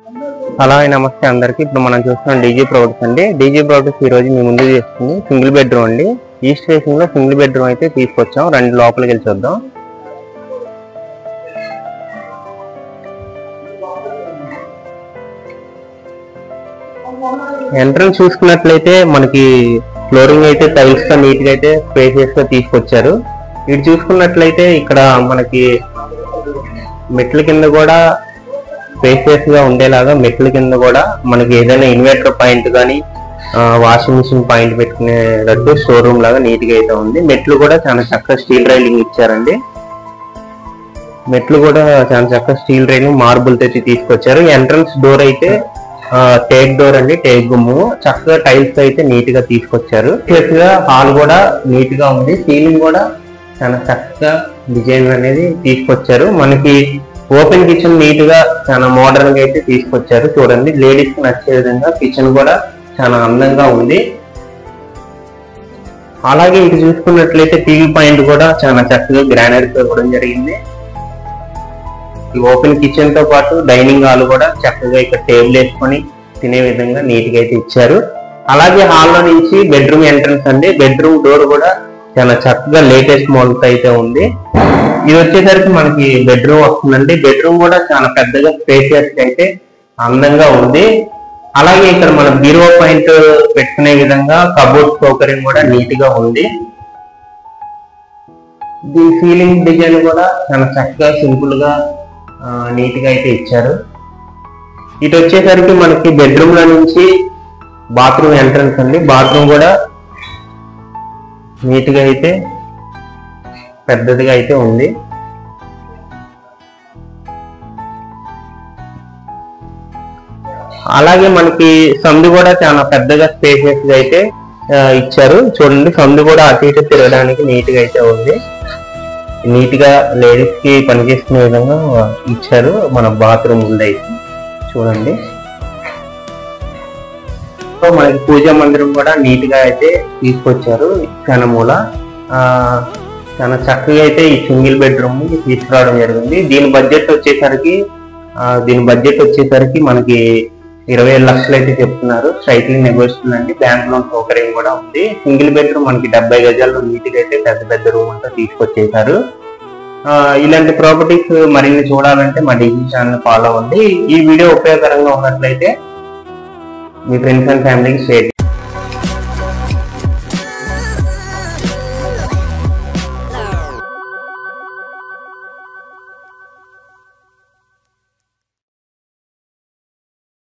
Hello నమస్తే అందరికి. ఇప్పుడు మనం చూస్తున్నాం డీజీ ప్రొడక్ట్స్ అండి. డీజీ ప్రొడక్ట్స్ ఈ రోజు మీ ముందు చేస్తుంది సింగిల్ బెడ్రూమ్ అండి. ఈస్ట్ ఫేసింగ్ లో సింగిల్ బెడ్రూమ్ అయితే తీసుకొచ్చాం. రెండు లోపలికి వెళ్ళి చూద్దాం. ఎంట్రన్స్ చూసుకున్నట్లయితే మనకి ఫ్లోరింగ్ అయితే టైల్స్ తో నీట్ గా అయితే స్పేసియస్ గా తీసుకొచ్చారు. ఇటు చూసుకున్నట్లయితే ఇక్కడ మనకి మెట్ల కింద కూడా స్పేసియస్ గా ఉండేలాగా మెట్ల కింద కూడా మనకి ఏదైనా ఇన్వర్టర్ పాయింట్ కానీ వాషింగ్ మిషన్ పాయింట్ పెట్టుకునేటట్టు స్టోర్ రూమ్ లాగా నీట్ గా అయితే ఉంది. మెట్లు కూడా చాలా చక్కగా స్టీల్ రైలింగ్ ఇచ్చారండి. మెట్లు కూడా చాలా చక్కగా స్టీల్ రైలింగ్ మార్బుల్ తెచ్చి తీసుకొచ్చారు. ఎంట్రన్స్ డోర్ అయితే టేక్ డోర్ అండి, టేక్ గుమ్ము చక్కగా టైల్స్ అయితే నీట్ గా తీసుకొచ్చారు. హాల్ కూడా నీట్ గా ఉంది. సీలింగ్ కూడా చాలా చక్కగా డిజైన్ అనేది తీసుకొచ్చారు. మనకి ఓపెన్ కిచెన్ నీట్ గా చాలా మోడర్న్ గా అయితే తీసుకొచ్చారు. చూడండి, లేడీస్ కి నచ్చే విధంగా కిచెన్ కూడా చాలా అందంగా ఉంది. అలాగే ఇటు చూసుకున్నట్లయితే టీవీ పాయింట్ కూడా చాలా చక్కగా గ్రానైట్ తో ఇవ్వడం జరిగింది. ఈ ఓపెన్ కిచెన్ తో పాటు డైనింగ్ హాల్ కూడా చక్కగా ఇక్కడ టేబుల్ వేసుకొని తినే విధంగా నీట్ గా అయితే ఇచ్చారు. అలాగే హాల్లో నుంచి బెడ్రూమ్ ఎంట్రన్స్ అండి. బెడ్రూమ్ డోర్ కూడా చాలా చక్కగా లేటెస్ట్ మోడల్ తో అయితే ఉంది. ఇది వచ్చేసరికి మనకి బెడ్రూమ్ వస్తుందండి. బెడ్రూమ్ కూడా చాలా పెద్దగా స్పేసియస్ అయితే అందంగా ఉంది. అలాగే ఇక్కడ మన బీరువా పాయింట్ పెట్టుకునే విధంగా కబోర్డ్ సౌకర్యం కూడా నీట్ గా ఉంది. దీని సీలింగ్ డిజైన్ కూడా చాలా చక్కగా సింపుల్ గా నీట్ గా అయితే ఇచ్చారు. ఇటు వచ్చేసరికి మనకి బెడ్రూమ్ లో నుంచి బాత్రూమ్ ఎంట్రన్స్ అండి. బాత్రూమ్ కూడా నీట్ గా అయితే పెద్దదిగా అయితే ఉంది. అలాగే మనకి సందు కూడా చాలా పెద్దగా స్పేసియస్ గా అయితే ఇచ్చారు. చూడండి, సందు కూడా అటు ఇటు తిరగడానికి నీట్ గా అయితే ఉంది. నీట్ గా లేడీస్ కి పనిచేసుకునే విధంగా ఇచ్చారు. మన బాత్రూమ్ అయితే చూడండి. మనకి పూజా మందిరం కూడా నీట్ గా అయితే తీసుకొచ్చారు. కనమూల చాలా చక్కగా అయితే ఈ సింగిల్ బెడ్రూమ్ ని తీసుకురావడం జరిగింది. దీని బడ్జెట్ వచ్చేసరికి మనకి 27 లక్షలు అయితే చెప్తున్నారు. స్ట్రైట్లీ నెగోషియబుల్ అండి. బ్యాంక్ లోన్ సౌకర్యం కూడా ఉంది. సింగిల్ బెడ్రూమ్ మనకి 70 గజాల్లో నీట్ గా అయితే పెద్ద పెద్ద రూమ్ అంతా తీసుకొచ్చేసారు. ఇలాంటి ప్రాపర్టీస్ మరిన్ని చూడాలంటే మా డీజీ ఛానల్ ఫాలో అవ్వండి. ఈ వీడియో ఉపయోగకరంగా ఉన్నట్లయితే మీ ఫ్రెండ్స్ అండ్ ఫ్యామిలీకి షేర్